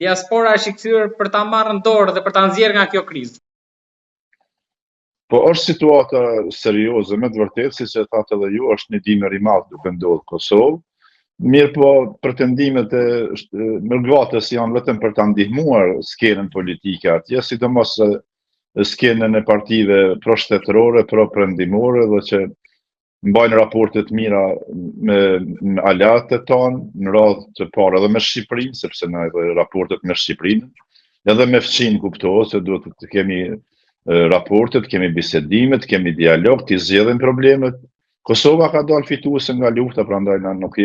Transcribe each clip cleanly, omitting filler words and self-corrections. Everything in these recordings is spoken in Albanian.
diaspora është i kthyer për ta marrë në dorë dhe për ta nxjerrë nga kjo krizë? Po është situata serioze, me të vërtetë, siç e thatë edhe ju, është një dimër i madh duke ndodhur Kosovë. Mirë po, pretendimet e Mërgatës janë vetëm për ta ndihmuar skenën politike atje, sidomos skenën e partive pro-shtetërore, pro-perëndimore dhe që mbajnë raporte të mira me aleatët tonë, në radhë të parë edhe me Shqipërinë, sepse na edhe raportet me Shqipërinë, edhe me fqin kuptohet se duhet të kemi raportet, kemi bisedimet, kemi dialog, të zgjedhim problemet. Kosova ka dalë fituese nga lufta, prandaj na nuk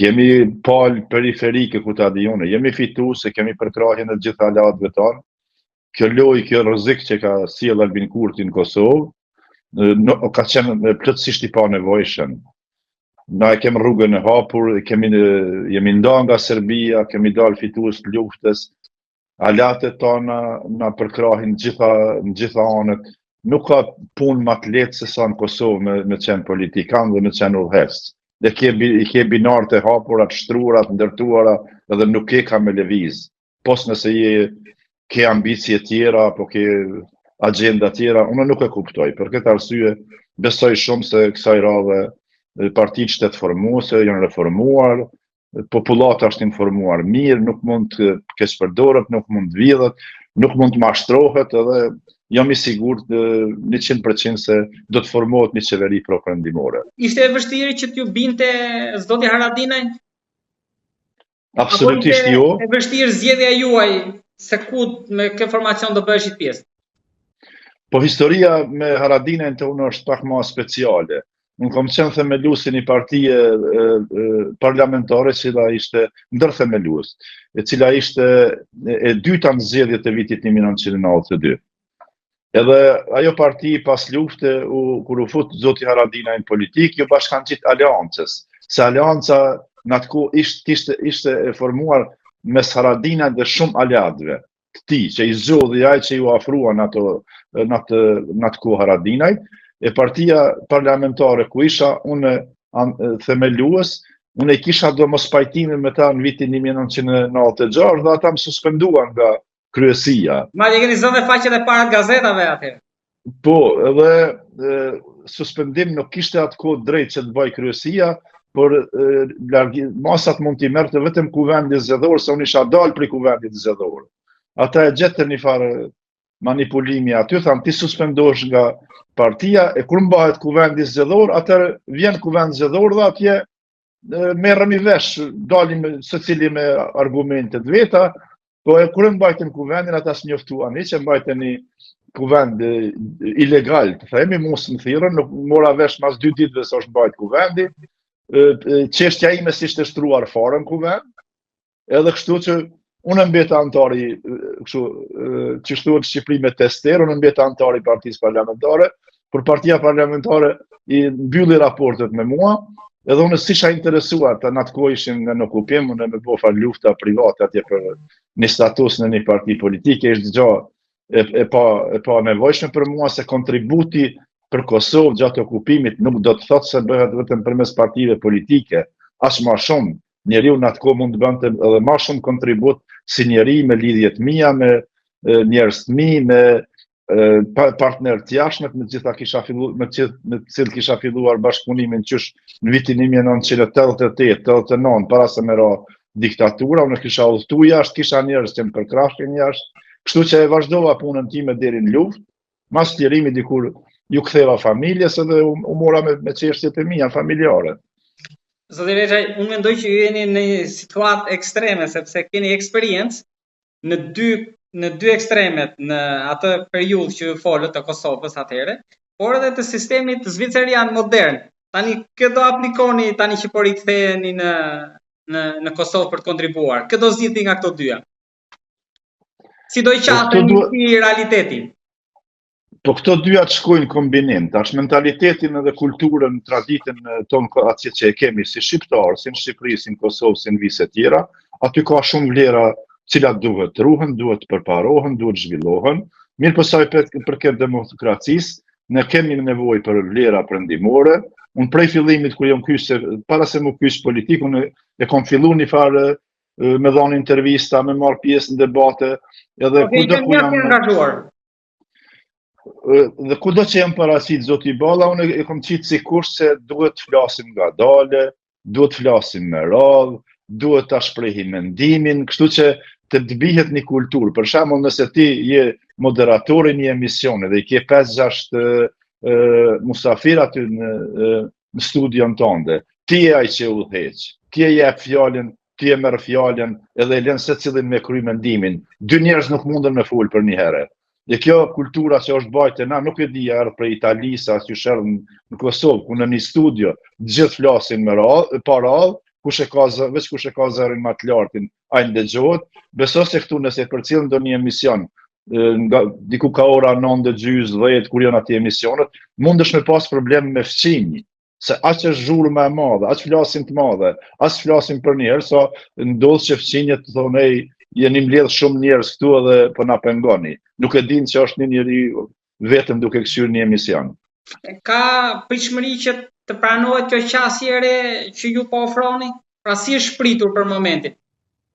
jemi palë periferike ku ta dijone, jemi fituese, kemi përkrahjen e të gjitha aleatëve tonë. Kjo lojë, kjo rrezik që ka sjell Albin Kurti në Kosovë, ka qenë plotësisht i panevojshëm. Na e kemi rrugën e hapur, jemi nda nga Serbia, kemi dalë fitues të luftës, aleatët tona na përkrahin në gjitha anët. Nuk ka punë më të lehtë se sa në Kosovë me qenë politikan dhe me qenë udhëheqës. Dhe i ke binarët e hapura, të shtruara, të ndërtuara, edhe nuk ke ka me lëviz. Pos nëse ke ambicie tjera, apo ke agenda tjera, unë nuk e kuptoj. Për këtë arsye, besoj shumë se kësaj radhe partitë shtetëformuese janë reformuar, popullata është informuar mirë, nuk mund të keqpërdoret, nuk mund të vidhet, nuk mund të mashtrohet, edhe jam i sigurt 100% se do të formohet një qeveri pro-perëndimore. Ishte e vështirë që t'ju binte zoti Haradinaj? Absolutisht jo. E vështirë zgjedhja juaj se ku me kë formacion do bëheshit pjesë? Po historia me Haradinajn të unë është pak më speciale. Unë kam qenë themeluesi një partie parlamentare që ishte ndërthemelues, e cila ishte e dyta në zgjedhjet e vitit 1992. Edhe ajo parti pas lufte, kur u fut zoti Haradinaj në politik, ju bashkangjit aleancës. Se aleanca në atë kohë ishte e formuar mes Haradinaj dhe shumë aleatëve. Këti që i zgjodhi ai që ju afrua në atë kohë Haradinaj, e partia parlamentare ku isha unë themelues, unë e kisha do mos pajtimin me ta në vitin 1996 dhe ata më suspenduan nga kryesia. Ma i keni zënë faqet e para të gazetave atë? Po, edhe suspendim nuk kishte atë kohë drejt që të bëj kryesia, por masat mund t'i merrte vetëm kuvendi zgjedhor, se unë isha dalë prej kuvendit zgjedhor. Ata e gjetën një farë manipulimi aty, thanë ti suspendohesh nga partia, e kur mbahet kuvendi zgjedhor, atëherë vjen kuvend zgjedhor dhe atje merremi vesh, dalim secili me argumentet veta, po e kur mbajtën kuvendin, ata s'njoftuan që mbajtën një kuvend ilegal, të themi mos më thirrën, nuk mora vesh mas 2 ditëve se është mbajt kuvendi, çështja ime s'ishte shtruar fare në kuvend, edhe kështu që unë mbeta antari, që shtuhet Shqipëri me tester, unë mbeta antari partisë parlamentare, por partia parlamentare i mbylli raportet me mua, edhe unë s'isha interesuar, të në atë kohë ishim në okupim, unë me bofa lufta private atje për një status në një parti politike, ishtë gjë e pa nevojshme për mua, se kontributi për Kosovë gjatë okupimit nuk do të thotë se bëhet vetëm përmes partive politike, as më shumë. Njeriu në atë kohë mund të bënte edhe më shumë kontribut si njeri me lidhjet mia, me njerëz të mi, me partner të jashtëm, me të cilët kisha filluar bashkëpunimin qysh në vitin 1988-89, para se me ra diktatura, unë kisha udhëtuar jashtë, kisha njerëz që më përkrahshin jashtë, kështu që e vazhdova punën time deri në luftë, mas lirimit dikur ju ktheva familjes edhe u mora me çështjet e mia familjare. Zoti Veçaj, unë mendoj që ju jeni në një situatë ekstreme, sepse keni eksperiencë në dy ekstremet, në atë periudhë që ju folët të Kosovës atëherë, por edhe të sistemit zvicerian modern. Tani këdo aplikoni tani që po riktheheni në Kosovë për të kontribuar. Këdo zgjidhni nga këto dyja. Si do i qateni si realitetin? Po këto dyja të shkojnë kombinim, tash mentalitetin edhe kulturën, traditën tonë atje që e kemi si shqiptarë, si në Shqipëri, si në Kosovë, si në vise tjera, aty ka shumë vlera cilat duhet ruhen, duhet përparohen, duhet zhvillohen. Mirë përsa për këtë demokracisë, ne kemi nevojë për vlera perëndimore. Unë prej fillimit kur jam kyç, para se më kyç politikë, unë e kam filluar një farë me dhënë intervista, me marr pjesë në debate, edhe kudo ku jam angazhuar. Dhe kudo që jam parasit zoti Balla, unë e kam qitë si kush se duhet të flasim nga dale, duhet të flasim me radhë, duhet të shprehim mendimin, kështu që të bihet një kulturë. Për shembull, nëse ti je moderatori një emisioni dhe i ke 5-6 musafir aty në studion tënde, ti je ai që udhëheq, ti e jep fjalën, ti e merr fjalën edhe e lën secilin me kry mendimin. 2 njerëz nuk munden me fol për një herë. Dhe kjo kultura që është bajtë na, nuk e di erdhë për Italisë, as që shërë në Kosovë, ku në një studio, gjithë flasin me pa radhë, veç kush e ka zërin më të lartin, ai ndëgjohet. Beso se këtu nëse përcjell ndonjë emision, diku ka ora 9:30, 10 kur janë aty emisionet, mundesh me pas problem me fqinj, se aq është zhurmë më e madhe, aq flasim të madhe, as flasim për njerë, sa ndodh që fqinjet të thonë jeni mbledh shumë njerëz këtu edhe po na pengoni. Nuk e din që është një njeri vetëm duke kthyer një emision. Ka pritshmëri që të pranohet kjo qasje e re që ju po ofroni? Pra si është shpritur për momentin?